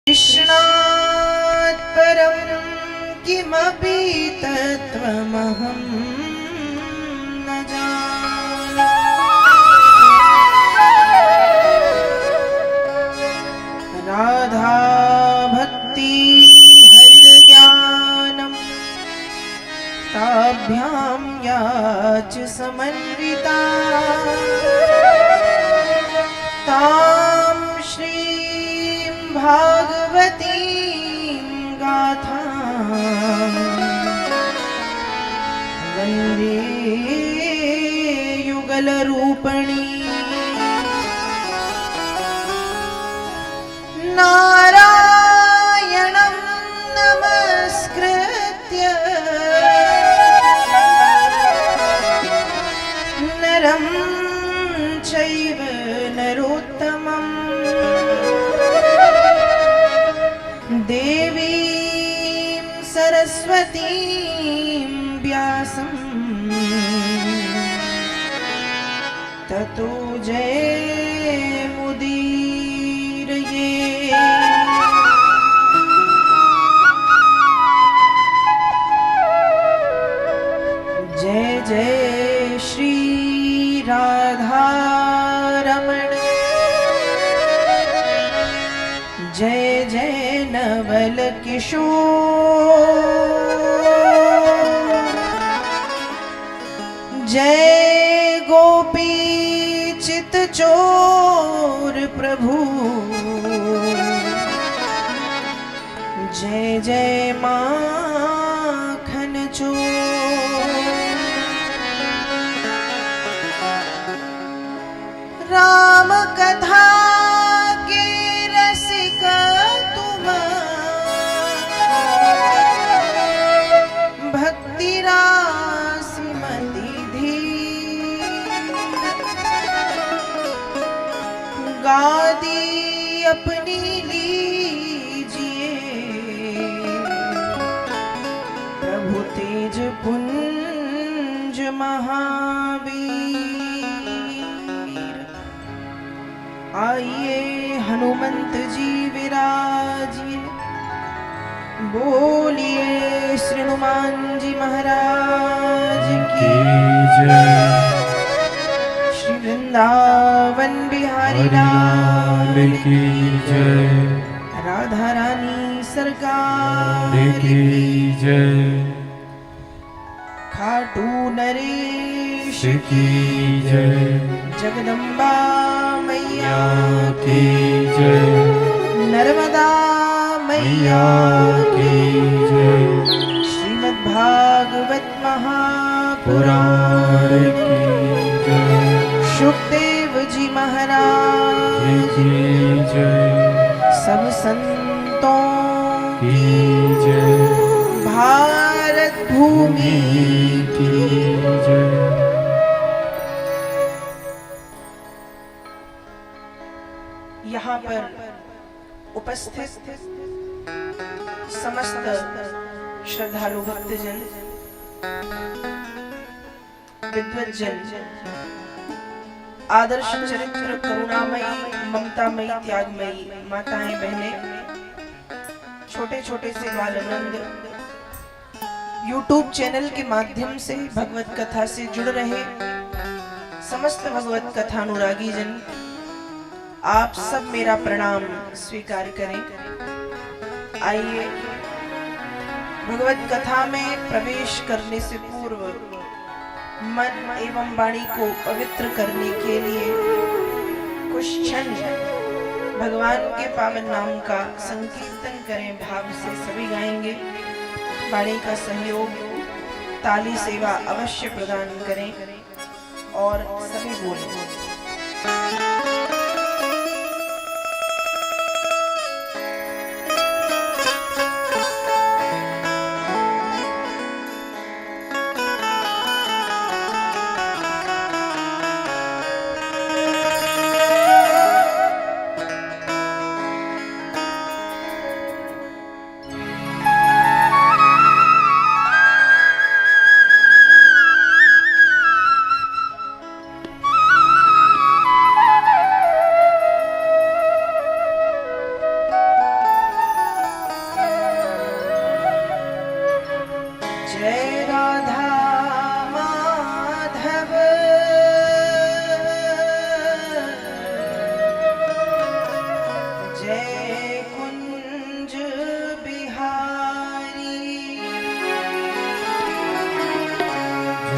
कृष्णात् परं किमपि तत्त्वमहं न जाने। राधा भक्ति हरिर्ज्ञानं ताभ्यां याच समन्विता तां श्रीं भागवतीं गाथां वन्दे युगलरूपिणी। नारायणं नमस्कृत्य नरं चैव नरोत्तमं देवीं सरस्वतीं व्यासं ततो जयमुदीरये। जय जय श्री राधा रमण, जय जय नवल किशोर, जय गोपी चित चोर प्रभु, जय जय माखन चोर। राम कथा के रसिक तुम, भक्ति राशि मति धीर, गादी अपनी लीजिए प्रभु तेज पुंज महावीर। आइए हनुमंत जी विराजिए, बोलिए श्री हनुमान जी महाराज की जय। श्री वृंदावन बिहारी लाल की जय, राधा रानी सरकार की जय, खाटू नरेश की जय, जगदम्बा मैया की जय, नर्मदा मैया की जय, श्रीमद् भागवत महापुराण की जय, शुकदेव जी महाराज की जय, सब संतों की जय, भारत भूमि की जय। यहाँ पर उपस्थित समस्त श्रद्धालु भक्तजन, विद्वज्जन, आदर्श चरित्र करुणामयी ममतामयी त्यागमयी माताएं बहनें, छोटे छोटे से बालनंद YouTube चैनल के माध्यम से भगवत कथा से जुड़ रहे समस्त भगवत कथा अनुरागी जन, आप सब मेरा प्रणाम स्वीकार करें। आइए भगवत कथा में प्रवेश करने से पूर्व मन एवं वाणी को पवित्र करने के लिए कुछ क्षण भगवान के पावन नाम का संकीर्तन करें। भाव से सभी गाएंगे। वाणी का सहयोग ताली सेवा अवश्य प्रदान करें और सभी बोलें। जय राधा माधव जय कुंज बिहारी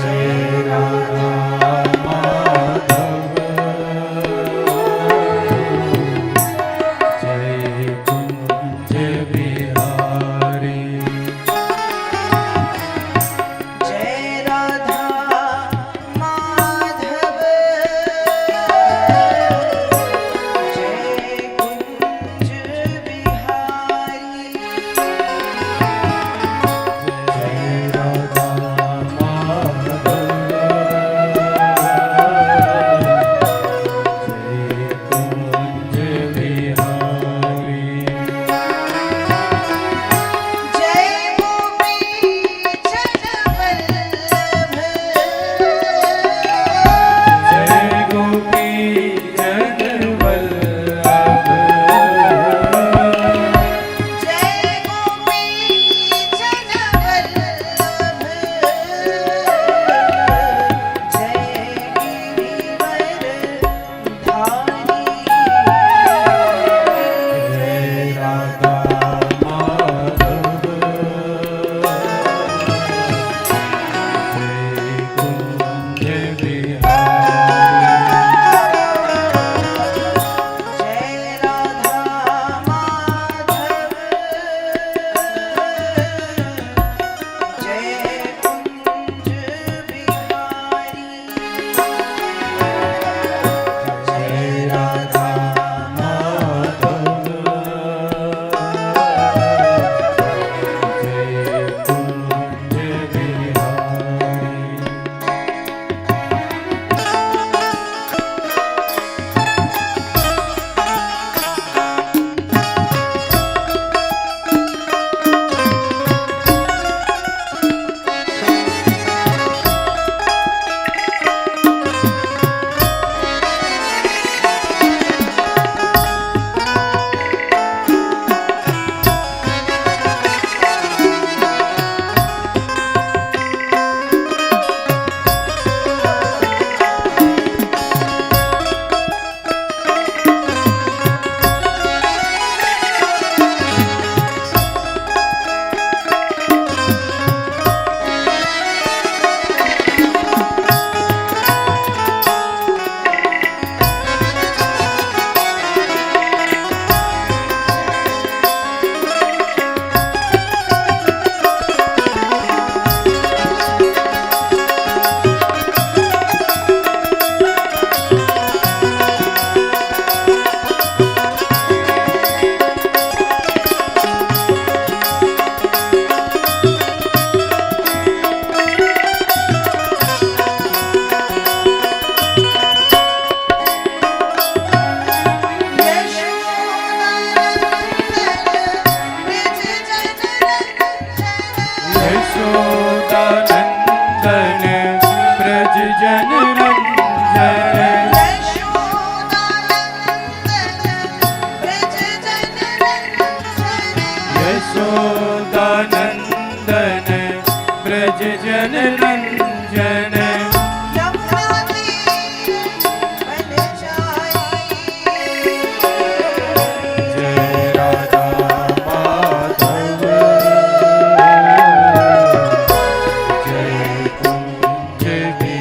जय राधा माधव जय कुंज बिहारी जय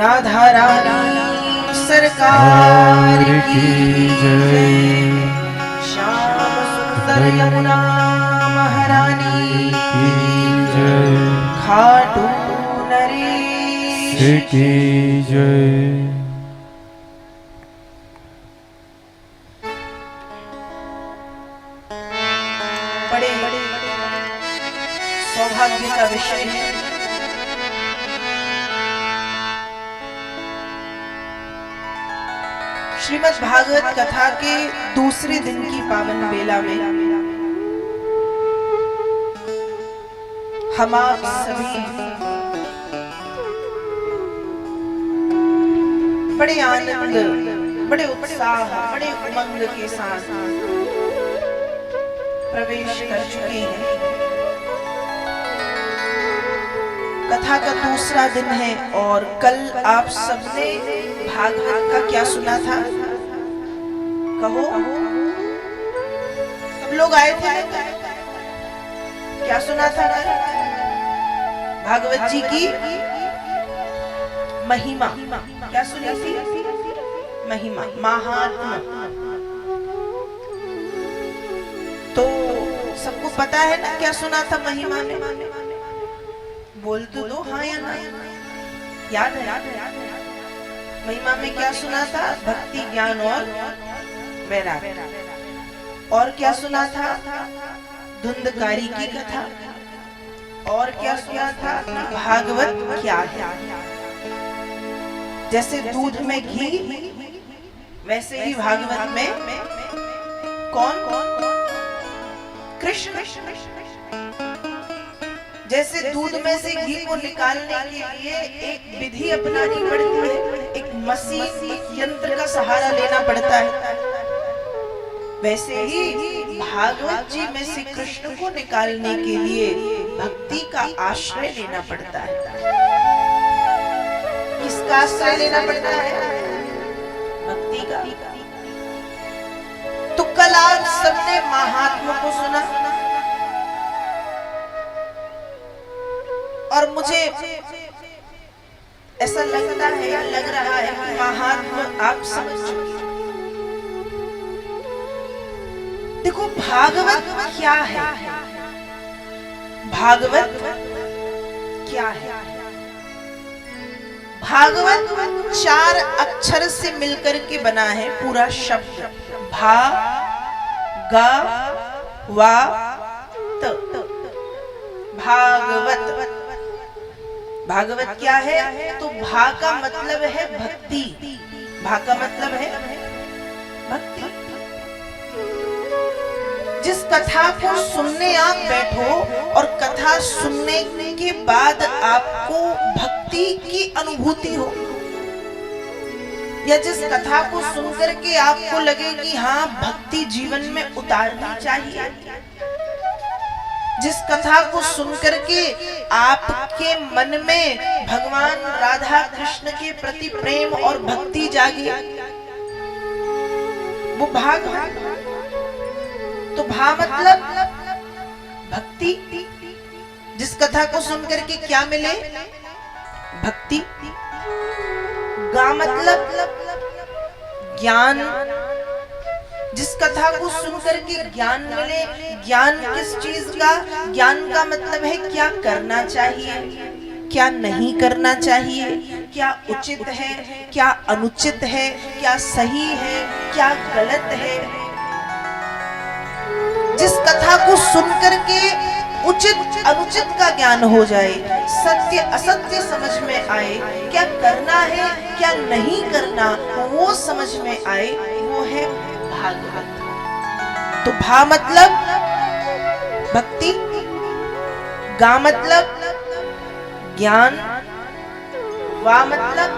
राधा रानी सरकार की जय। श्याम सुंदर यमुना महारानी की जय। खाटू नरेश की जय। बड़े सौभाग्य का विषय है। श्रीमद् भागवत कथा के दूसरे दिन की पावन बेला में हम आप सभी बड़े आनंद, बड़े उत्साह, बड़े उमंग के साथ प्रवेश कर चुके हैं। कथा का दूसरा दिन है और कल आप सबने भागवत का क्या सुना था? कहो, सब लोग आए थे? क्या सुना था? भागवत जी की महिमा। क्या सुनी थी? महिमा, महात्मा। तो सबको पता है ना क्या सुना था महिमा में? बोल तो दो हाँ या ना। याद है? महिमा में क्या सुना था? भक्ति, ज्ञान और वैराग्य। और क्या सुना था? धुंधकारी की कथा। और क्या सुना था? भागवत क्या है। जैसे दूध में घी, वैसे ही भागवत में कौन? कृष्ण। जैसे दूध में से घी को निकालने के लिए एक विधि अपनानी पड़ती है, एक मशीन, यंत्र का सहारा लेना पड़ता है, वैसे ही भागवत जी में से कृष्ण को निकालने के लिए भक्ति का आश्रय लेना पड़ता है। किसका आश्रय लेना पड़ता है? भक्ति का। तो कल आप सबने महात्मा को सुना और मुझे ऐसा लगता है या लग रहा है कि महात्मा आप समझ चुके। देखो भागवत क्या है? भागवत क्या है? भागवत 4 अक्षर से मिलकर के बना है पूरा शब्द। भा गा वा त। भागवत। भागवत क्या है? तो भा का मतलब है भक्ति। भा का मतलब है भक्ति। जिस कथा को सुनने आप बैठो और कथा सुनने के बाद आपको भक्ति की अनुभूति हो, या जिस कथा को सुनकर के आपको लगे कि हाँ भक्ति जीवन में उतारनी चाहिए, जिस कथा को सुनकर के आपके मन में भगवान राधा कृष्ण के प्रति प्रेम और भक्ति जागे, वो भागवत। तो भा मतलब भक्ति। जिस कथा को सुनकर के क्या मिले? भक्ति। गा मतलब ज्ञान। जिस कथा को सुनकर के ज्ञान मिले। ज्ञान किस चीज का? ज्ञान का मतलब है क्या करना चाहिए, क्या नहीं करना चाहिए, क्या उचित है, क्या अनुचित है, क्या सही है, क्या गलत है। जिस कथा को सुनकर के उचित अनुचित का ज्ञान हो जाए, सत्य असत्य समझ में आए, क्या करना है क्या नहीं करना वो समझ में आए, वो है भागवत। तो भा मतलब भक्ति, गा मतलब ज्ञान, वा मतलब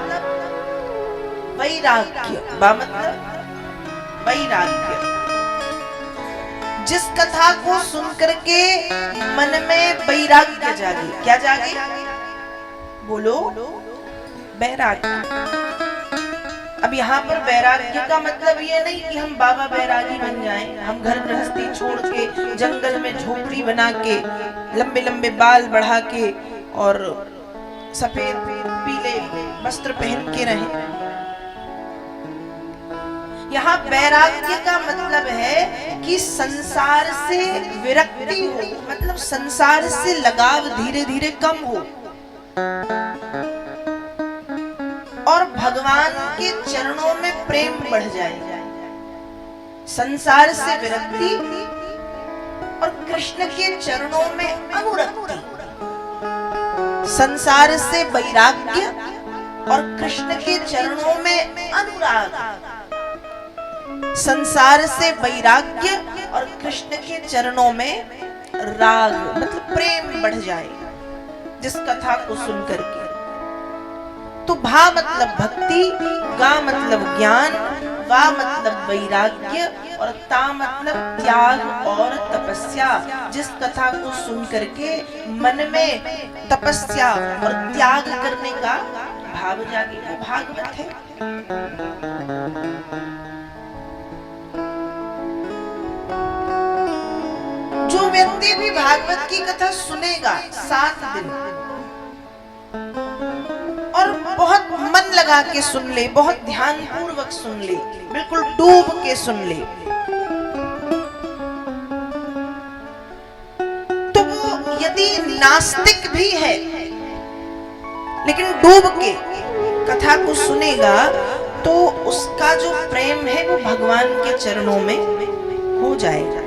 वैराग्य, वा मतलब वैराग्य। जिस कथा को सुनकर के मन में वैराग्य जागे, क्या जागे? बोलो, वैराग्य। अब यहाँ पर वैराग्य का मतलब ये नहीं कि हम बाबा बैरागी बन जाएं, हम घर गृहस्थी छोड़ के जंगल में झोपड़ी बना के लंबे लंबे बाल बढ़ा के और सफेद पीले वस्त्र पहन के रहें। यहाँ वैराग्य का मतलब है कि संसार से विरक्ति हो, मतलब संसार से लगाव धीरे धीरे कम हो और भगवान के चरणों में प्रेम बढ़ जाए। संसार से विरक्ति और कृष्ण के चरणों में अनुरक्ति, संसार से वैराग्य और कृष्ण के चरणों में अनुराग, संसार से वैराग्य और कृष्ण के चरणों में राग, मतलब प्रेम बढ़ जाए जिस कथा को सुन करके। तो भा मतलब भक्ति, गा मतलब ज्ञान, वा मतलब वैराग्य और ता मतलब त्याग और तपस्या। जिस कथा को सुन करके मन में तपस्या और त्याग करने का भाव जागे, वो भागवत है। जो व्यक्ति भी भागवत की कथा सुनेगा 7 दिन और बहुत मन लगा के सुन ले, बहुत ध्यान पूर्वक सुन ले, बिल्कुल डूब के सुन ले, तो वो यदि नास्तिक भी है लेकिन डूब के कथा को सुनेगा तो उसका जो प्रेम है वो भगवान के चरणों में हो जाएगा।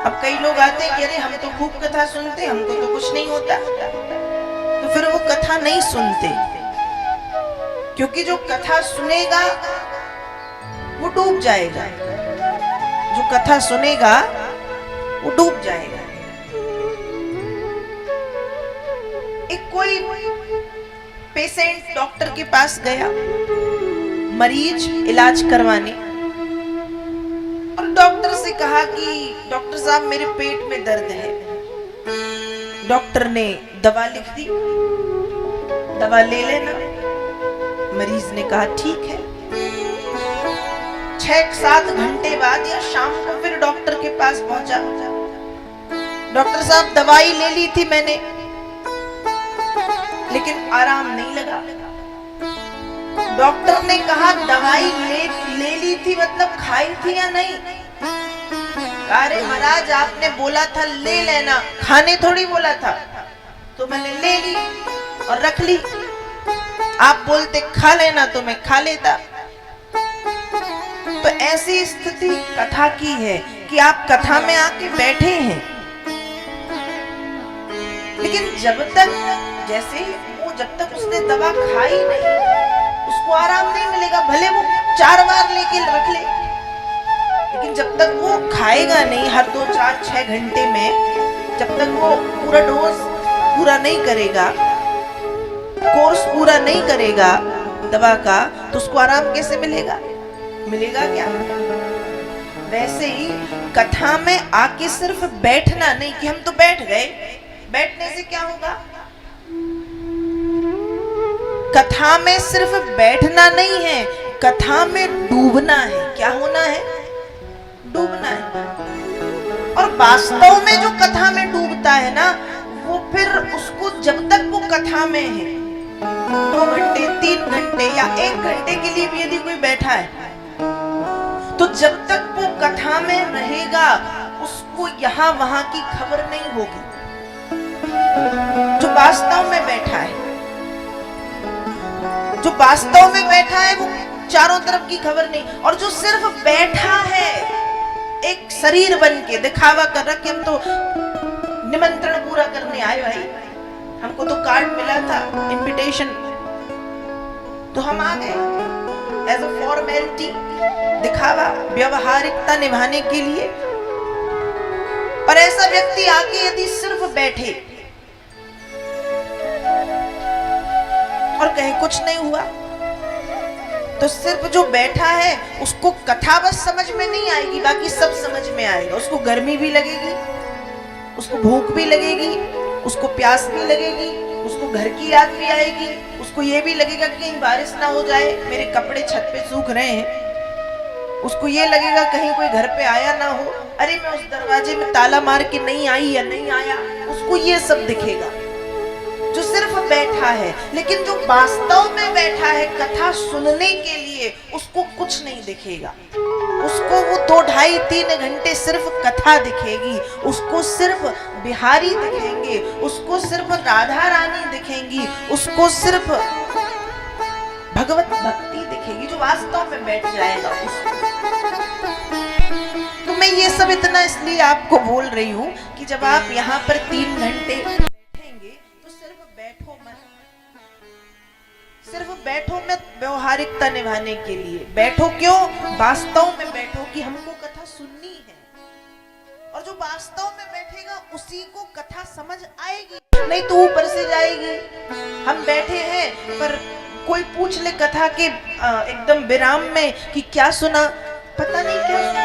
अब कई लोग आते हैं कि अरे हम तो खूब कथा सुनते, हमको तो कुछ नहीं होता, तो फिर वो कथा नहीं सुनते, क्योंकि जो कथा सुनेगा वो डूब जाएगा, जो कथा सुनेगा वो डूब जाएगा। एक कोई पेशेंट डॉक्टर के पास गया, मरीज इलाज करवाने, और डॉक्टर से कहा कि डॉक्टर साहब मेरे पेट में दर्द है। डॉक्टर ने दवा लिख दी, दवा ले लेना। मरीज ने कहा ठीक है। 6-7 घंटे बाद या शाम को फिर डॉक्टर के पास पहुंचा। डॉक्टर साहब दवाई ले ली थी मैंने, लेकिन आराम नहीं लगा। डॉक्टर ने कहा दवाई ले ली थी मतलब खाई थी या नहीं? अरे महाराज आपने बोला था ले लेना, खाने थोड़ी बोला था, तो मैंने ले ली और रख ली। आप बोलते खा लेना तो मैं खा लेता। तो ऐसी स्थिति कथा की है कि आप कथा में आके बैठे हैं, लेकिन जब तक उसने दवा खाई नहीं उसको आराम नहीं मिलेगा। भले वो 4 बार लेके रख ले, लेकिन जब तक वो खाएगा नहीं हर 2, 4, 6 घंटे में, जब तक वो पूरा डोज पूरा नहीं करेगा, कोर्स पूरा नहीं करेगा दवा का, तो उसको आराम कैसे मिलेगा? मिलेगा क्या? वैसे ही कथा में आके सिर्फ बैठना नहीं कि हम तो बैठ गए, बैठने से क्या होगा? कथा में सिर्फ बैठना नहीं है, कथा में डूबना है। क्या होना है? डूबना है। और वास्तव में जो कथा में डूबता है ना, वो फिर उसको जब तक वो कथा में है, 2 घंटे 3 घंटे या 1 घंटे के लिए भी यदि कोई बैठा है, तो जब तक वो कथा में रहेगा उसको यहाँ वहां की खबर नहीं होगी। जो वास्तव में बैठा है, जो वास्तव में बैठा है वो चारों तरफ की खबर नहीं। और जो सिर्फ बैठा है एक शरीर बन के, दिखावा कर रहा कि हम तो निमंत्रण पूरा करने आए, भाई हमको तो कार्ड मिला था, इनविटेशन, तो हम आ गए एज अ फॉर्मेलिटी, दिखावा, व्यवहारिकता निभाने के लिए। और ऐसा व्यक्ति आके यदि सिर्फ बैठे और कहे कुछ नहीं हुआ, तो सिर्फ जो बैठा है उसको कथा बस समझ में नहीं आएगी, बाकी सब समझ में आएगा। उसको गर्मी भी लगेगी, उसको भूख भी लगेगी, उसको प्यास भी लगेगी, उसको घर की याद भी आएगी, उसको ये भी लगेगा कि कहीं बारिश ना हो जाए, मेरे कपड़े छत पे सूख रहे हैं। उसको ये लगेगा कहीं कोई घर पे आया ना हो, अरे मैं उस दरवाजे में ताला मार के नहीं आई या नहीं आया, उसको ये सब दिखेगा। बैठा है, लेकिन जो वास्तव में बैठा है कथा सुनने के लिए, उसको कुछ नहीं दिखेगा। उसको वो 2, 2.5, 3 घंटे सिर्फ कथा दिखेगी, उसको सिर्फ बिहारी दिखेंगे, उसको सिर्फ राधा रानी दिखेंगी, उसको सिर्फ भगवत भक्ति दिखेगी। जो वास्तव में बैठ जाएगा उसको। तो मैं ये सब इतना इसलिए आपको बोल रही हूँ कि जब आप यहाँ पर 3 घंटे बैठेंगे तो सिर्फ बैठो मत, सिर्फ बैठो मत व्यवहारिकता निभाने के लिए। बैठो क्यों? वास्तव में बैठो कि हमको कथा सुननी है, और जो वास्तव में बैठेगा उसी को कथा समझ आएगी, नहीं तो ऊपर से जाएगी। हम बैठे हैं पर कोई पूछ ले कथा के एकदम विराम में कि क्या सुना, पता नहीं क्या सुना,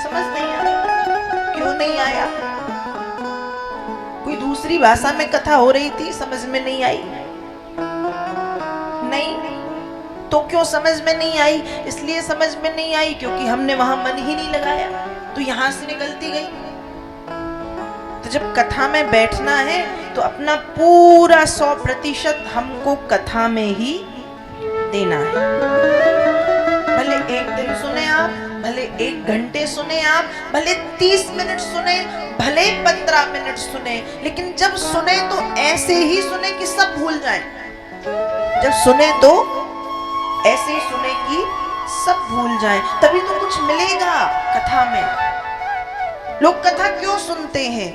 समझ नहीं आया। क्यों नहीं आया? कोई दूसरी भाषा में कथा हो रही थी, समझ में नहीं आई। नहीं तो क्यों समझ में नहीं आई? इसलिए समझ में नहीं आई क्योंकि हमने वहां मन ही नहीं लगाया, तो यहां से निकलती गई। तो जब कथा में बैठना है तो अपना पूरा 100% हमको कथा में ही देना है। भले 1 दिन सुने आप, भले 1 घंटे सुने आप, भले 30 मिनट सुने, भले 15 मिनट सुने, लेकिन जब सुने तो ऐसे ही सुने कि सब भूल जाएं। जब सुने तो ऐसे ही सुने कि सब भूल जाएं, तभी तो कुछ मिलेगा कथा में। लोग कथा क्यों सुनते हैं?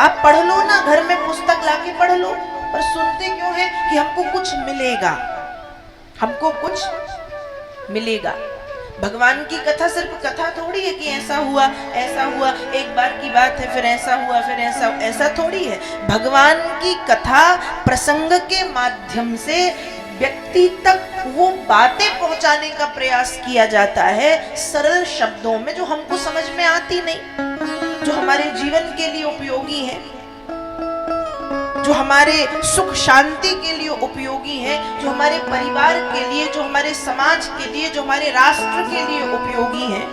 आप पढ़ लो ना, घर में पुस्तक लाके पढ़ लो, पर सुनते क्यों है? कि हमको कुछ मिलेगा, हमको कुछ मिलेगा। भगवान की कथा सिर्फ कथा थोड़ी है कि ऐसा हुआ, एक बार की बात है, फिर ऐसा हुआ, फिर ऐसा थोड़ी है। भगवान की कथा प्रसंग के माध्यम से व्यक्ति तक वो बातें पहुंचाने का प्रयास किया जाता है सरल शब्दों में, जो हमको समझ में आती नहीं, जो हमारे जीवन के लिए उपयोगी है, जो हमारे सुख शांति के लिए उपयोगी है, जो हमारे परिवार के लिए, जो हमारे समाज के लिए, जो हमारे राष्ट्र के लिए उपयोगी है।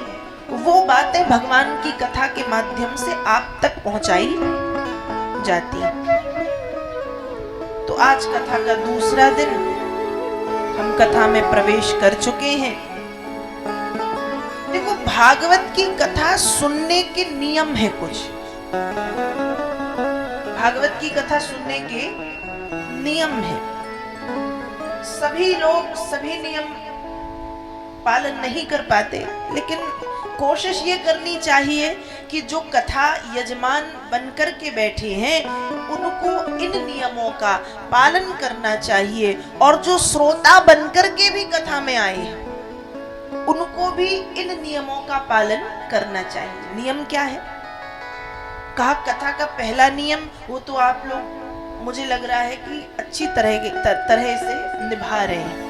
वो बातें भगवान की कथा के माध्यम से आप तक पहुंचाई जाती है। तो आज कथा का दूसरा दिन, हम कथा में प्रवेश कर चुके हैं। देखो, भागवत की कथा सुनने के नियम है कुछ। भागवत की कथा सुनने के नियम है। सभी लोग सभी नियम पालन नहीं कर पाते, लेकिन कोशिश ये करनी चाहिए कि जो कथा यजमान बनकर के बैठे हैं उनको इन नियमों का पालन करना चाहिए, और जो श्रोता बनकर के भी कथा में आए हैं उनको भी इन नियमों का पालन करना चाहिए। नियम क्या है? कहा कथा का पहला नियम, वो तो आप लोग मुझे लग रहा है कि अच्छी तरह से निभा रहे हैं।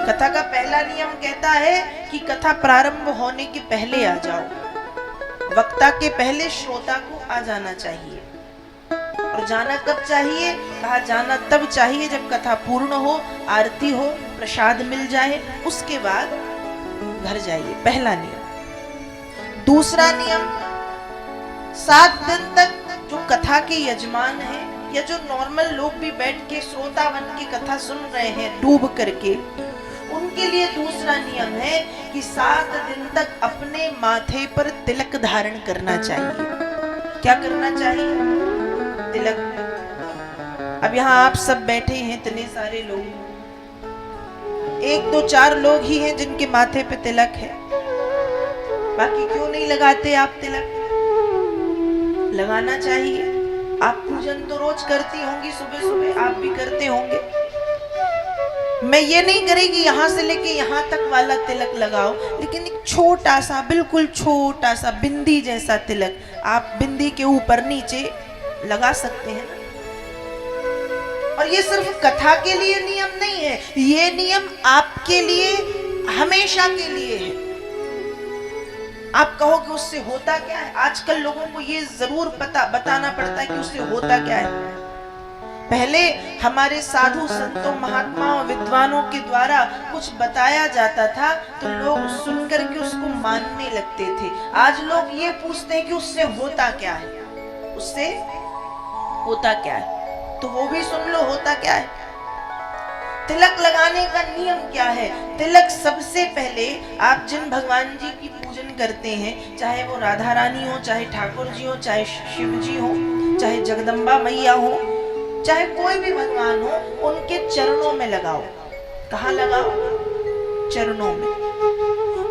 कथा का पहला नियम कहता है कि कथा प्रारंभ होने के पहले आ जाओ। वक्ता के पहले श्रोता को आ जाना चाहिए। और जाना कब चाहिए? कहा जाना तब चाहिए जब कथा पूर्ण हो, आरती हो, प्रसाद मिल जाए, उसके बाद घर जाइए। पहला नियम। दूसरा नियम, 7 दिन तक जो कथा के यजमान हैं या जो नॉर्मल लोग भी बैठ के श्रोता बन के कथा सुन रहे हैं डूब करके, उनके लिए दूसरा नियम है कि 7 दिन तक अपने माथे पर तिलक धारण करना चाहिए। क्या करना चाहिए? तिलक। अब यहाँ आप सब बैठे हैं, इतने सारे लोग, 1, 2, 4 लोग ही हैं जिनके माथे पे तिलक है। बाकी क्यों नहीं लगाते आप तिलक? लगाना चाहिए। आप पूजन तो रोज करती होंगी, सुबह सुबह आप भी करते होंगे। मैं ये नहीं करेगी यहाँ से लेके यहाँ तक वाला तिलक लगाओ, लेकिन एक छोटा सा, बिल्कुल छोटा सा बिंदी जैसा तिलक आप बिंदी के ऊपर नीचे लगा सकते हैं ना। और ये सिर्फ कथा के लिए नियम नहीं है, ये नियम आपके लिए हमेशा के लिए है। आप कहोगे उससे होता क्या है? आजकल लोगों को ये जरूर बताना पड़ता है कि उससे होता क्या है। पहले हमारे साधु संतों, महात्माओं, विद्वानों के द्वारा कुछ बताया जाता था तो लोग सुनकर के उसको मानने लगते थे। आज लोग ये पूछते हैं कि उससे होता क्या है, उससे होता क्या है। तो वो भी सुन लो होता क्या है। तिलक लगाने का नियम क्या है? तिलक सबसे पहले आप जिन भगवान जी की पूजन करते हैं, चाहे वो राधा रानी हो, चाहे ठाकुर जी हो, चाहे शिव जी हो, चाहे जगदम्बा मैया हो, चाहे कोई भी भगवान हो, उनके चरणों में लगाओ। कहाँ लगाओ? चरणों में।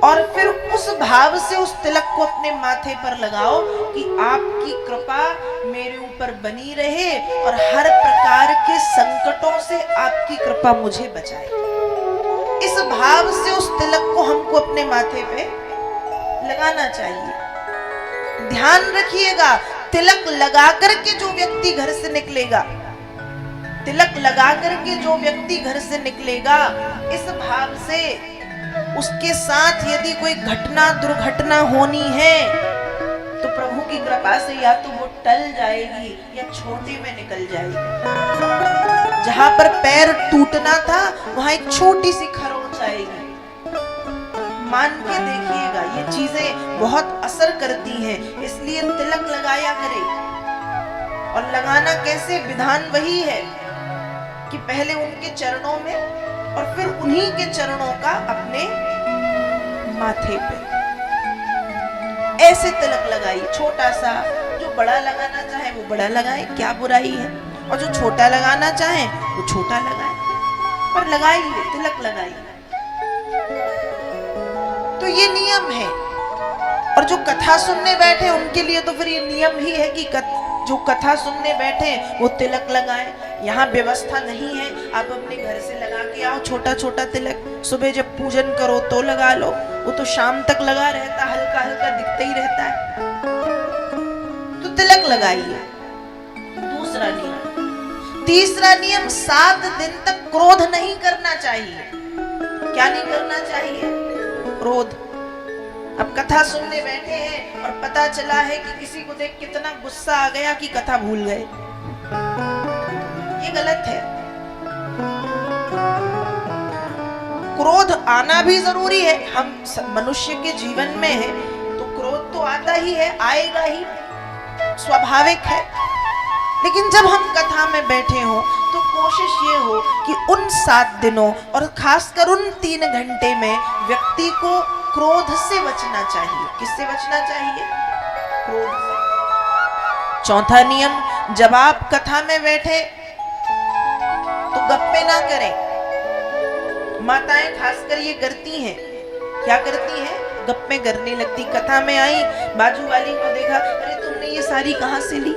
और फिर उस भाव से उस तिलक को अपने माथे पर लगाओ कि आपकी कृपा मेरे ऊपर बनी रहे और हर प्रकार के संकटों से आपकी कृपा मुझे बचाए। इस भाव से उस तिलक को हमको अपने माथे पे लगाना चाहिए। ध्यान रखिएगा, तिलक लगा करके जो व्यक्ति घर से निकलेगा, तिलक लगा करके जो व्यक्ति घर से निकलेगा, इस भाव से उसके साथ यदि कोई घटना दुर्घटना होनी है तो प्रभु की कृपा से या तो वो टल जाएगी या छोटे में निकल जाएगी। जहां पर पैर टूटना था वहां एक छोटी सी खरोंच आएगी। मान के देखिएगा, ये चीजें बहुत असर करती हैं, इसलिए तिलक लगाया करे। और लगाना कैसे? विधान वही है कि पहले उनके चरणों में और फिर उन्हीं के चरणों का अपने माथे पे ऐसे तिलक लगाइए। छोटा सा, जो बड़ा लगाना चाहे वो बड़ा लगाए, क्या बुराई है, और जो छोटा लगाना चाहे वो छोटा लगाए, पर लगाइए, तिलक लगाइए। तो ये नियम है। और जो कथा सुनने बैठे उनके लिए तो फिर ये नियम ही है कि जो कथा सुनने बैठे वो तिलक लगाए। यहाँ व्यवस्था नहीं है, आप अपने घर से लगा के आओ छोटा छोटा तिलक। सुबह जब पूजन करो तो लगा लो, वो तो शाम तक लगा रहता, हल्का हल्का दिखता ही रहता है। तो तिलक लगाइए। दूसरा नियम। तीसरा नियम, 7 दिन तक क्रोध नहीं करना चाहिए। क्या नहीं करना चाहिए? क्रोध। अब कथा सुनने बैठे हैं और पता चला है कि किसी को देख कितना गुस्सा आ गया कि कथा भूल गए, ये गलत है। क्रोध आना भी जरूरी है, हम मनुष्य के जीवन में है तो क्रोध तो आता ही है, आएगा ही, स्वाभाविक है। लेकिन जब हम कथा में बैठे हो तो कोशिश ये हो कि उन 7 दिनों और खासकर उन 3 घंटे में व्यक्ति को क्रोध से बचना चाहिए। किससे बचना चाहिए? क्रोध से। चौथा नियम, जब आप कथा में बैठे तो गप्पे ना करें। माताएं खासकर ये करती हैं। क्या करती हैं? गप्पे करने लगती। कथा में आई, बाजू वाली को देखा, अरे तुमने ये साड़ी कहाँ से ली,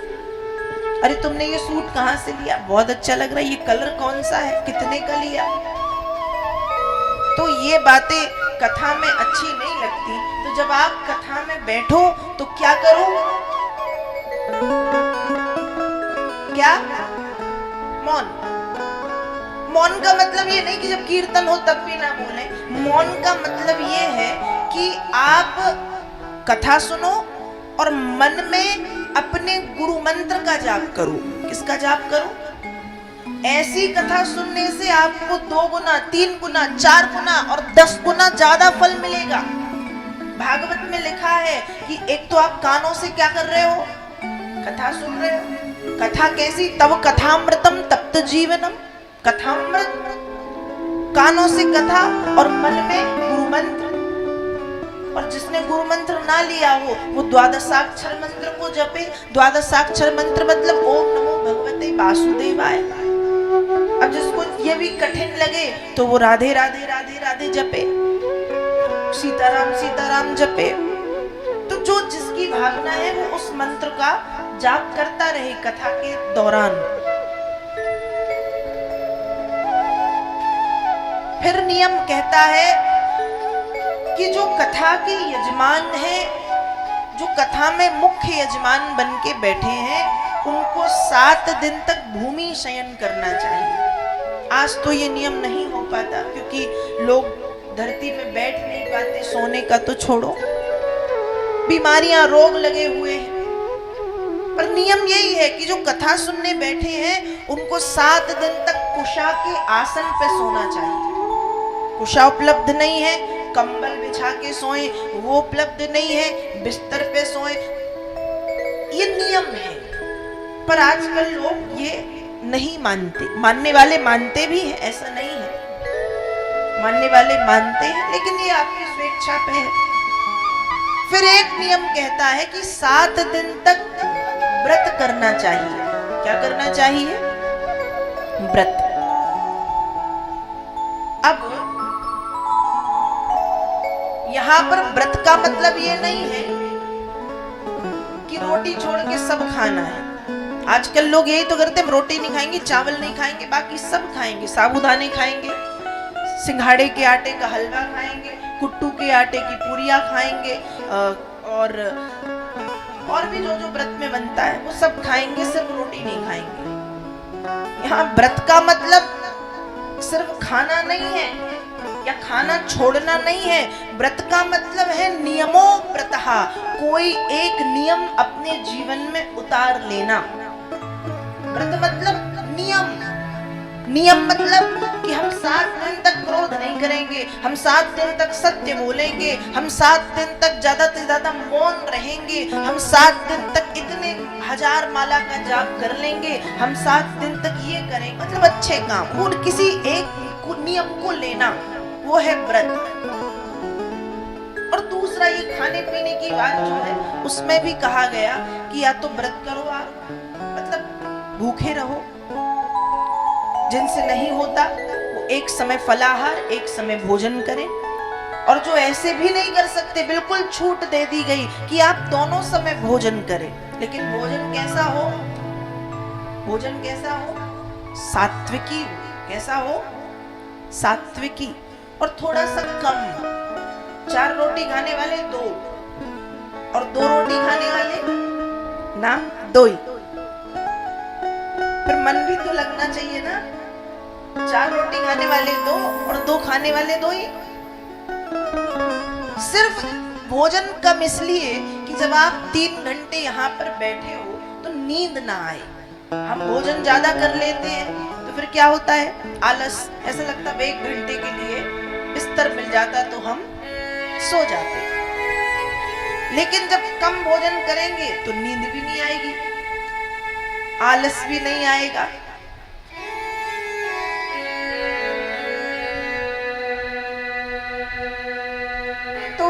अरे तुमने ये सूट कहाँ से लिया, बहुत अच्छा लग रहा है, ये कलर कौन सा है, कितने का लिया। तो ये बातें कथा में अच्छी नहीं लगती। तो जब आप कथा में बैठो तो क्या करो? क्या? मौन। मौन का मतलब ये नहीं कि जब कीर्तन हो तब भी ना बोले। मौन का मतलब ये है कि आप कथा सुनो और मन में अपने गुरु मंत्र का जाप करो। किसका जाप करो? ऐसी कथा सुनने से आपको 2 गुना, 3 गुना, 4 गुना और 10 गुना ज्यादा फल मिलेगा। भागवत में लिखा है कि एक तो आप कानों से क्या कर रहे हो? कथा सुन रहे हो। कथा कैसी? तब कथामृतम तप्त जीवनम। कथामृत, कानों से कथा और मन में गुरु मंत्र। और जिसने गुरु मंत्र ना लिया हो वो 12 मंत्र को जपे। 12 मंत्र मतलब ओम नमो भगवते वासुदेवाय। अब जिसको ये भी कठिन लगे तो वो राधे राधे राधे राधे जपे, सीताराम सीताराम जपे। तो जो जिसकी भावना है वो उस मंत्र का जाप करता रहे कथा के दौरान। फिर नियम कहता है कि जो कथा के यजमान हैं, जो कथा में मुख्य यजमान बन के बैठे हैं, उनको 7 दिन तक भूमि शयन करना चाहिए। आज तो ये नियम नहीं हो पाता क्योंकि लोग धरती में बैठ नहीं पाते, सोने का तो छोड़ो, बीमारियां रोग लगे हुए हैं। पर नियम यही है कि जो कथा सुनने बैठे हैं उनको 7 दिन तक कुशा के आसन पे सोना चाहिए। कुशा उपलब्ध नहीं है, कंबल बिछा के सोएं, वो उपलब्ध नहीं है, बिस्तर पे सोएं, ये नियम है। पर आजकल लोग ये नहीं मानते। मानने वाले मानते भी हैं, ऐसा नहीं है, मानने वाले मानते हैं, लेकिन ये आपकी स्वेच्छा पे है। फिर एक नियम कहता है कि 7 दिन तक व्रत करना चाहिए। क्या करना चाहिए? व्रत। अब यहां पर व्रत का मतलब ये नहीं है कि रोटी छोड़ के सब खाना है। आजकल लोग यही तो करते हैं, रोटी नहीं खाएंगे, चावल नहीं खाएंगे, बाकी सब खाएंगे। साबूदाने खाएंगे, सिंघाड़े के आटे का हलवा खाएंगे, कुट्टू के आटे की पूरियां खाएंगे, और भी जो जो व्रत में बनता है वो सब खाएंगे, सिर्फ रोटी नहीं खाएंगे। यहाँ व्रत का मतलब सिर्फ खाना नहीं है या खाना छोड़ना नहीं है। व्रत का मतलब है नियमों व्रतः, कोई एक नियम अपने जीवन में उतार लेना। व्रत मतलब नियम। नियम मतलब कि हम 7 दिन तक क्रोध नहीं करेंगे, हम 7 दिन तक सत्य बोलेंगे, हम 7 दिन तक ज्यादा से ज्यादा मौन रहेंगे, हम 7 दिन तक इतने 1000 माला का जाप कर लेंगे, हम 7 दिन तक ये करेंगे। मतलब अच्छे काम, और किसी एक नियम को लेना, वो है व्रत। और दूसरा ये खाने पीने की बात जो है, उसमें भी कहा गया कि या तो व्रत करो आप, मतलब भूखे रहो, जिनसे नहीं होता वो एक समय फलाहार, एक समय भोजन करें। और जो ऐसे भी नहीं कर सकते, बिल्कुल छूट दे दी गई कि आप दोनों समय भोजन करें। लेकिन भोजन कैसा हो? भोजन कैसा हो? सात्विकी। कैसा हो? सात्विकी। और थोड़ा सा कम। 4 रोटी खाने वाले 2, और 2 रोटी खाने वाले ना 2 ही। फिर मन भी तो लगना चाहिए ना। 4 रोटी खाने वाले 2 और 2 खाने वाले 2 ही। सिर्फ भोजन कम इसलिए कि जब आप 3 घंटे यहाँ पर बैठे हो तो नींद ना आए। हम भोजन ज्यादा कर लेते हैं तो फिर क्या होता है? आलस। ऐसा लगता है 1 घंटे के लिए बिस्तर मिल जाता तो हम सो जाते। लेकिन जब कम भोजन करेंगे तो नींद भी नहीं आएगी, आलस भी नहीं आएगा। तो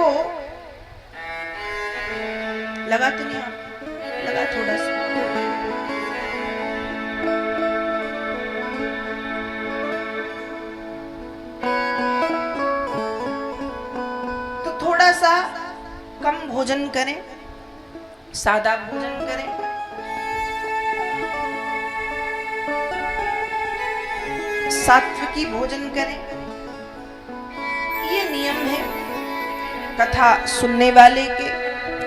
लगा तो नहीं? लगा थोड़ा सा। तो थोड़ा सा कम भोजन करें, सादा भोजन करें। सात्विकी भोजन करें। ये नियम है। कथा सुनने वाले के,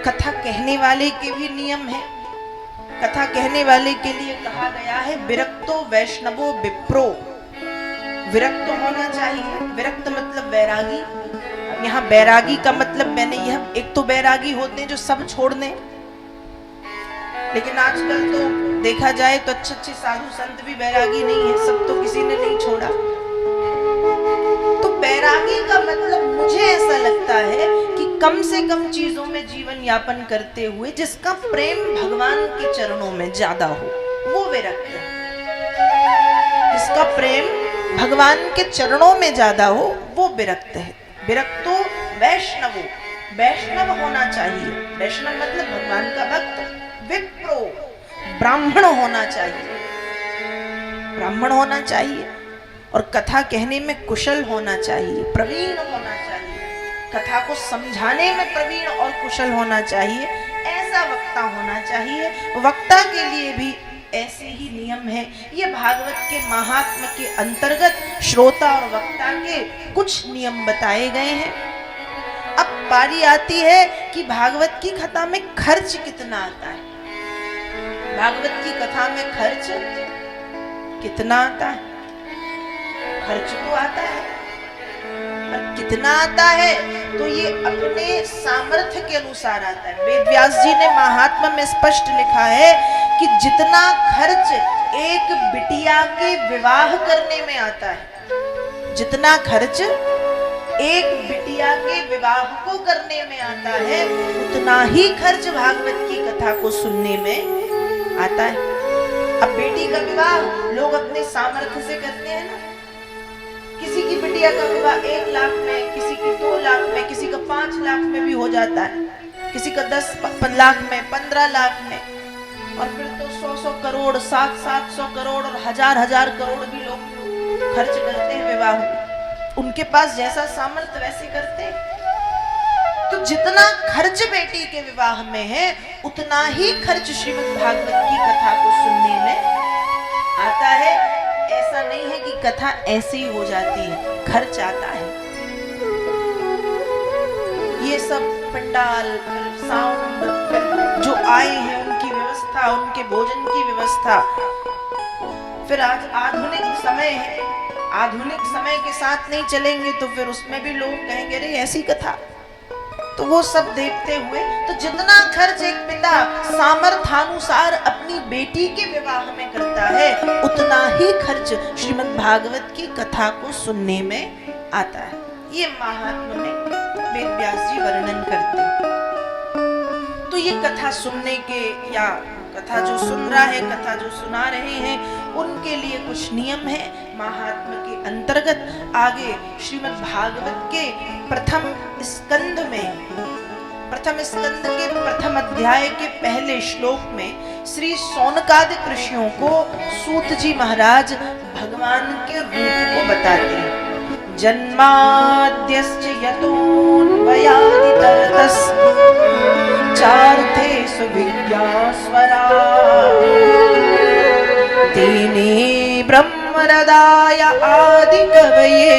कथा कहने वाले के भी नियम है। कथा कहने वाले के लिए कहा गया है विरक्तो वैष्णवो विप्रो। विरक्त होना चाहिए। विरक्त मतलब वैरागी। यहाँ बैरागी का मतलब मैंने यह, एक तो बैरागी होते हैं जो सब छोड़ दें, लेकिन आजकल तो देखा जाए तो अच्छे साधु संत भी बैरागी नहीं है, सब तो किसी ने नहीं छोड़ा। तो बैरागी का मतलब मुझे ऐसा लगता है कि कम से कम चीजों में जीवन यापन करते हुए जिसका प्रेम भगवान के चरणों में ज्यादा हो, वो विरक्त है। जिसका प्रेम भगवान के चरणों में ज्यादा हो वो विरक्त है। विरक्तो वैष्णवो, वैष्णव होना चाहिए। वैष्णव मतलब भगवान का भक्त। विप्रो ब्राह्मण होना चाहिए, ब्राह्मण होना चाहिए। और कथा कहने में कुशल होना चाहिए, प्रवीण होना चाहिए। कथा को समझाने में प्रवीण और कुशल होना चाहिए। ऐसा वक्ता होना चाहिए। वक्ता के लिए भी ऐसे ही नियम है। ये भागवत के महात्म्य के अंतर्गत श्रोता और वक्ता के कुछ नियम बताए गए हैं। अब बारी आती है कि भागवत की कथा में खर्च कितना आता है। भागवत की कथा में खर्च कितना आता है? खर्च तो आता है, पर कितना आता है तो ये अपने सामर्थ्य के अनुसार आता है। वेद व्यास जी ने महात्मा में स्पष्ट लिखा है कि जितना खर्च एक बिटिया के विवाह करने में आता है, जितना खर्च एक बिटिया के विवाह को करने में आता है, उतना ही खर्च भागवत की कथा को सुनने में आता है। अब बेटी का विवाह लोग अपने सामर्थ्य से करते हैं ना। किसी की बिटिया का विवाह 1 लाख में, किसी की 2 लाख में, किसी का 5 लाख में भी हो जाता है, किसी का 10 लाख में, 15 लाख में, और फिर तो 100 करोड़, 700 करोड़ और हजार करोड़ भी लोग खर्च करते हैं विवाह में। उनके पास जैसा सामर्थ्य वैसे करते हैं। तो जितना खर्च बेटी के विवाह में है उतना ही खर्च श्रीमद् भागवत की कथा को सुनने में आता है। ऐसा नहीं है कि कथा ऐसे ही हो जाती है, खर्च आता है। ये सब पंडाल, साउंड, जो आए हैं उनकी व्यवस्था, उनके भोजन की व्यवस्था, फिर आज आधुनिक समय है, आधुनिक समय के साथ नहीं चलेंगे तो फिर उसमें भी लोग कहेंगे अरे ऐसी कथा। तो वो सब देखते हुए तो जितना खर्च एक पिता सामर्थ्यानुसार अपनी बेटी के विवाह में करता है उतना ही खर्च श्रीमद् भागवत की कथा को सुनने में आता है। ये महात्म्य में वेद व्यास जी वर्णन करते हैं। तो ये कथा सुनने के या कथा जो सुन रहा है, कथा जो सुना रहे हैं, उनके लिए कुछ नियम है महात्म्य के अंतर्गत। आगे श्रीमद् भागवत के प्रथम स्कंद के प्रथम अध्याय के पहले श्लोक में श्री सौनकादिक ऋषियों को सूत जी महाराज भगवान के रूप को बताते हैं। जन्माद्यस्य यतोऽन्वयादितरतस् चार्थे सुविज्ञास्वरा तेने ब्रह्मरदाय आदिकवये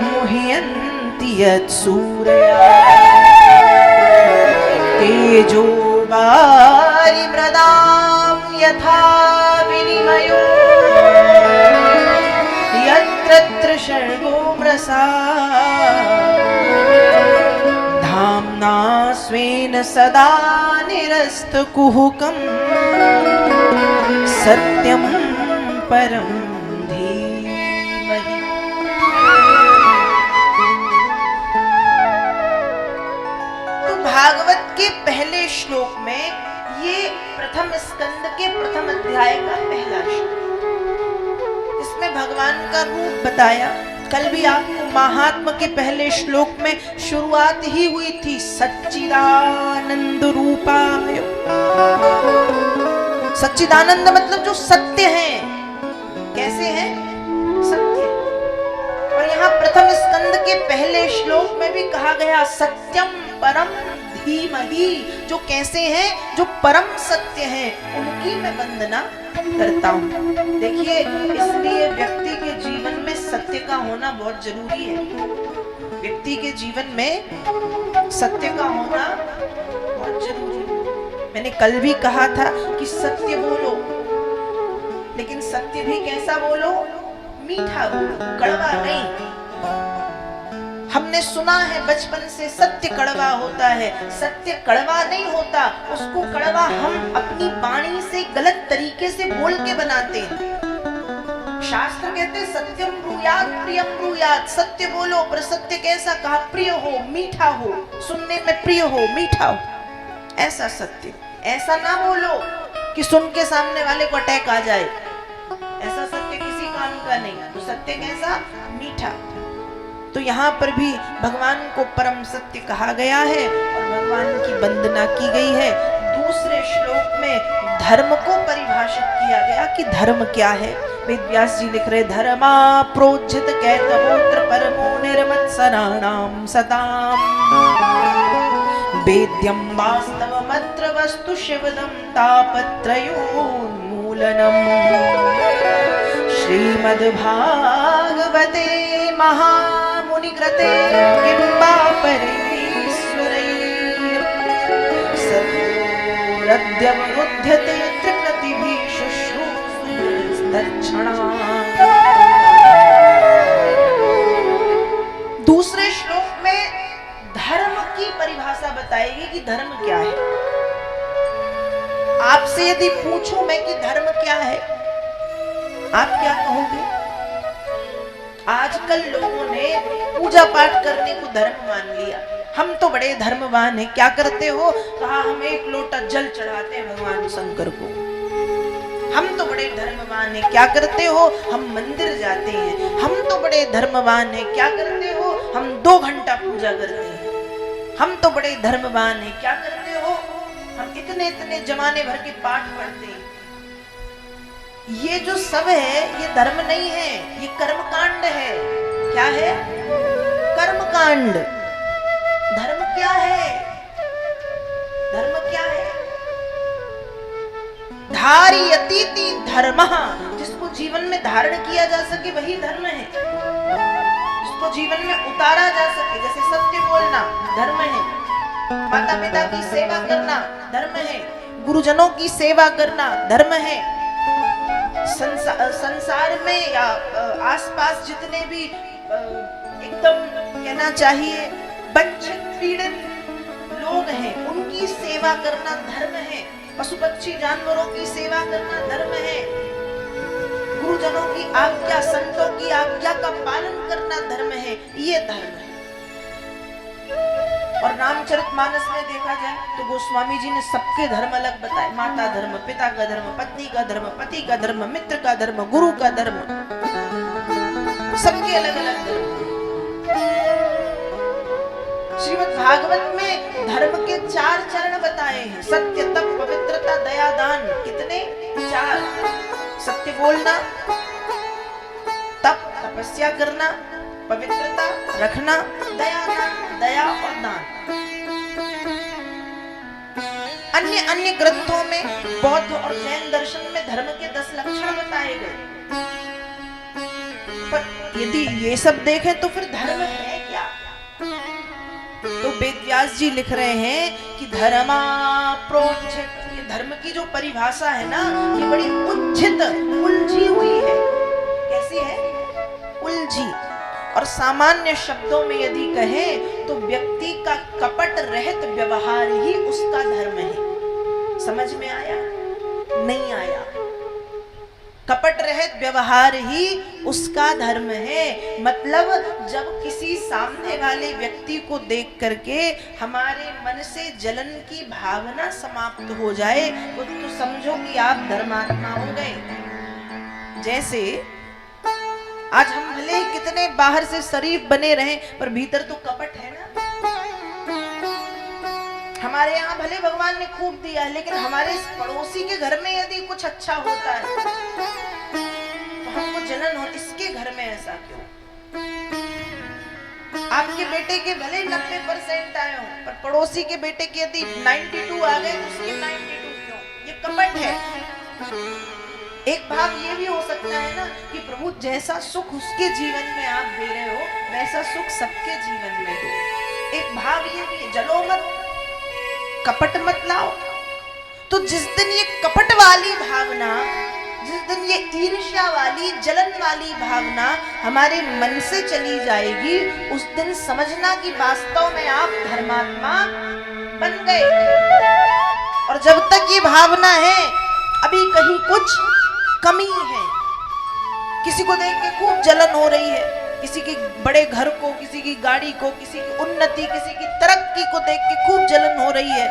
मुह्यन्ति यत्सूरया तेजो वारिमृदां यथा विनिमयो यत्र शर्गो मृषा धाम्ना स्वेन सदा निरस्तकुहकं सत्यं परं धीमहि। तो भागवत के पहले श्लोक में ये प्रथम स्कंद के प्रथम अध्याय का पहला श्लोक, इसमें भगवान का रूप बताया। कल भी आपको महात्मा के पहले श्लोक में शुरुआत ही हुई थी, सच्चिदानंद रूपाय। सच्चिदानंद मतलब जो सत्य है। कैसे है? सत्य। और यहाँ प्रथम स्कंद के पहले श्लोक में भी कहा गया सत्यम परम धीमहि, जो कैसे हैं? जो परम सत्य हैं, उनकी मैं वंदना करता हूँ। देखिए, इसलिए व्यक्ति के जीवन में सत्य का होना बहुत जरूरी है। व्यक्ति के जीवन में सत्य का होना बहुत जरूरी है। मैंने कल भी कहा था कि सत्य बोलो, लेकिन सत्य भी कैसा बोलो? मीठा बोलो, कड़वा नहीं। हमने सुना है बचपन से सत्य कड़वा होता है। सत्य कड़वा नहीं होता, उसको कड़वा हम अपनी वाणी से गलत तरीके से बोल के बनाते हैं। शास्त्र कहते हैं सत्यम ब्रूयात् प्रियम ब्रूयात्, सत्य बोलो, पर सत्य कैसा? कहा प्रिय हो, मीठा हो, सुनने में प्रिय हो, मीठा हो, ऐसा सत्य। ऐसा ना बोलो कि सुन के सामने वाले को अटैक आ जाए, ऐसा सत्य किसी काम का नहीं। तो सत्य कैसा? मीठा। तो यहाँ पर भी भगवान को परम सत्य कहा गया है और भगवान की वंदना की गई है। दूसरे श्लोक में धर्म को परिभाषित किया गया कि धर्म क्या है। वेद व्यास जी लिख रहे, धर्मा प्रोज्झित कैतवोत्र परमो निर्मत्सराणाम सताम वेद्यम वास्तवमत्र वस्तु शिवदम तापत्रयोन्मूलनम। श्रीमद्भागवते महामुनिकृते किं वा परेश्वरैः सद्योरद्यवरुध्यते त्रिकृतिभिः शुश्रूषुस्तत्क्षणात्। दूसरे श्लोक में धर्म की परिभाषा बताएगी कि धर्म क्या है। आपसे यदि पूछूं मैं कि धर्म क्या है, आप क्या कहोगे? आजकल लोगों ने पूजा पाठ करने को धर्म मान लिया। हम तो बड़े धर्मवान हैं। क्या करते हो? कहा हम 1 लोटा जल चढ़ाते हैं भगवान शंकर को। हम तो बड़े धर्मवान हैं, क्या करते हो? हम मंदिर जाते हैं। हम तो बड़े धर्मवान हैं, क्या करते हो? हम 2 घंटा पूजा करते हैं। हम तो बड़े धर्मवान हैं, क्या करते हो? हम इतने इतने जमाने भर के पाठ पढ़ते हैं। ये जो सब है ये धर्म नहीं है, ये कर्मकांड है। क्या है? कर्मकांड। धर्म क्या है? धर्म क्या है? धारयतीति धर्मः, जिसको जीवन में धारण किया जा सके वही धर्म है। जिसको जीवन में उतारा जा सके, जैसे सत्य बोलना धर्म है, माता पिता की सेवा करना धर्म है, गुरुजनों की सेवा करना धर्म है। संसार में या आसपास जितने भी एकदम कहना चाहिए वंचित पीड़ित लोग हैं उनकी सेवा करना धर्म है। पशु पक्षी जानवरों की सेवा करना धर्म है। गुरुजनों की आज्ञा, संतों की आज्ञा का पालन करना धर्म है। ये धर्म है। और रामचरितमानस में देखा जाए तो गोस्वामी जी ने सबके धर्म अलग बताए। माता धर्म, पिता का धर्म, पत्नी का धर्म, पति का धर्म, मित्र का धर्म, गुरु का धर्म, सबके अलग अलग धर्म। श्रीमद् भागवत में धर्म के 4 चरण बताए हैं। सत्य, तप, पवित्रता, दया, दान। कितने? 4। सत्य बोलना, तप तपस्या करना, पवित्रता रखना, दया और दान। अन्य ग्रंथों में बौद्ध और जैन दर्शन में धर्म के 10 लक्षण बताए गए। पर यदि ये सब देखें तो फिर धर्म है क्या? तो वेदव्यास जी लिख रहे हैं कि धर्मा प्रोज्झित। ये धर्म की जो परिभाषा है ना, ये बड़ी उज्झित, उलझी हुई है। कैसी है? उलझी। और सामान्य शब्दों में यदि कहें तो व्यक्ति का कपट रहित व्यवहार ही उसका धर्म है। समझ में आया? नहीं आया? कपट रहित व्यवहार ही उसका धर्म है। मतलब जब किसी सामने वाले व्यक्ति को देख करके हमारे मन से जलन की भावना समाप्त हो जाए तो समझो कि आप धर्मात्मा हो गए। जैसे आज हम भले ही कितने बाहर से शरीफ बने रहें पर भीतर तो कपट है ना। हमारे यहाँ भले भगवान ने खूब दिया है, लेकिन हमारे इस पड़ोसी के घर में यदि कुछ अच्छा होता है तो हमको जलन हो, इसके घर में ऐसा क्यों? आपके बेटे के भले 90% आए हो पर पड़ोसी के बेटे के यदि 92 आ गए तो उसके 92 क्यों? ये कपट है। एक भाव ये भी हो सकता है ना कि प्रभु जैसा सुख उसके जीवन में आप दे रहे हो वैसा सुख सबके जीवन में दो। एक भाव ये भी, जलो मत, कपट मत लाओ। तो जिस दिन ये कपट वाली भावना, जिस दिन ये ईर्ष्या वाली, जलन वाली भावना हमारे मन से चली जाएगी, उस दिन समझना कि वास्तव में आप धर्मात्मा बन गए। और जब तक ये भावना है अभी कहीं कुछ कमी है। किसी को देख के खूब जलन हो रही है, किसी के बड़े घर को, किसी की गाड़ी को, किसी की उन्नति, किसी की तरक्की को देख के खूब जलन हो रही है,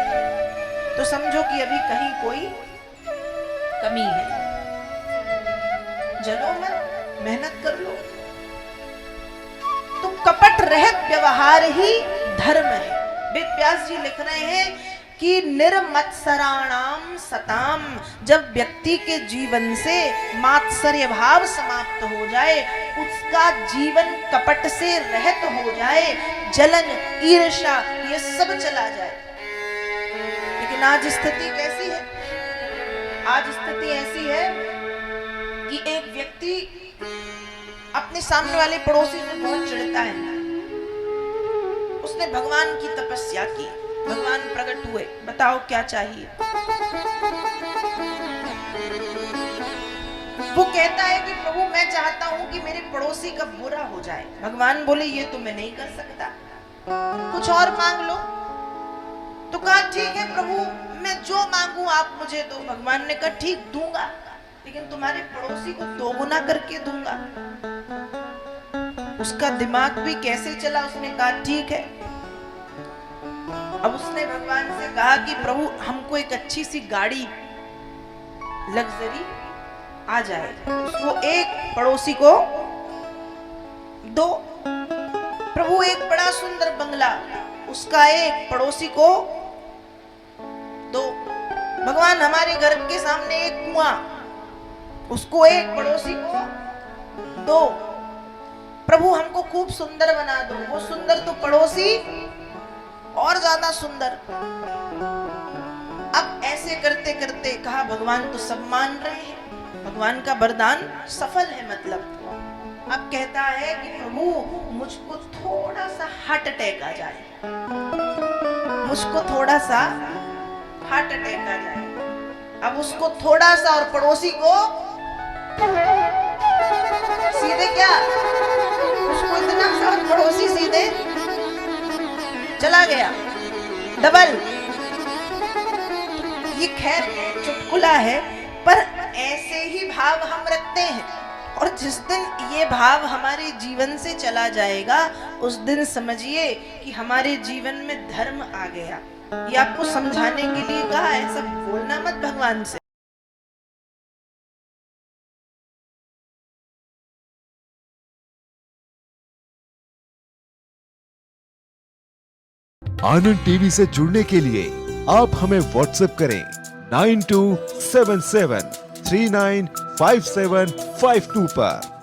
तो समझो कि अभी कहीं कोई कमी है। जलो मत, मेहनत कर लो। तो कपट रहित व्यवहार ही धर्म है। वेदव्यास जी लिख रहे हैं कि निर्मत्सराणाम सताम, जब व्यक्ति के जीवन से मात्सर्य भाव समाप्त हो जाए, उसका जीवन कपट से रहित हो जाए, जलन, ईर्ष्या ये सब चला जाए। लेकिन आज स्थिति कैसी है? आज स्थिति ऐसी है कि एक व्यक्ति अपने सामने वाले पड़ोसी से बहुत चिढ़ता है। उसने भगवान की तपस्या की, भगवान प्रकट हुए, बताओ क्या चाहिए? वो कहता है कि प्रभु मैं चाहता हूं कि मेरे पड़ोसी का बुरा हो जाए। भगवान बोले ये तो मैं नहीं कर सकता, कुछ और मांग लो। तो कहा ठीक है प्रभु, मैं जो मांगू आप मुझे दो। भगवान ने कहा ठीक दूंगा, लेकिन तुम्हारे पड़ोसी को 2 गुना करके दूंगा। उसका दिमाग भी कैसे चला, उसने कहा ठीक है। अब उसने भगवान से कहा कि प्रभु हमको एक अच्छी सी गाड़ी, लग्जरी आ जाए, उसको एक पड़ोसी को दो। प्रभु एक बड़ा सुंदर बंगला, उसका एक पड़ोसी को दो। भगवान हमारे घर के सामने एक कुआं, उसको एक पड़ोसी को दो। प्रभु हमको खूब सुंदर बना दो, वो सुंदर तो पड़ोसी और ज्यादा सुंदर। अब ऐसे करते करते कहा भगवान तो सब मान रहे हैं, भगवान का वरदान सफल है। मतलब अब कहता है कि प्रभु मुझको थोड़ा सा हार्ट अटैक आ जाए, मुझको थोड़ा सा हार्ट अटैक आ जाए। अब उसको थोड़ा सा और पड़ोसी को सीधे क्या, उसको इतना सा और पड़ोसी सीधे चला गया, डबल। ये खैर चुटकुला है, पर ऐसे ही भाव हम रखते हैं, और जिस दिन ये भाव हमारे जीवन से चला जाएगा उस दिन समझिए कि हमारे जीवन में धर्म आ गया। ये आपको समझाने के लिए कहा है, सब बोलना मत भगवान से। आनंद टीवी से जुड़ने के लिए आप हमें व्हाट्सएप करें 9277395752 पर।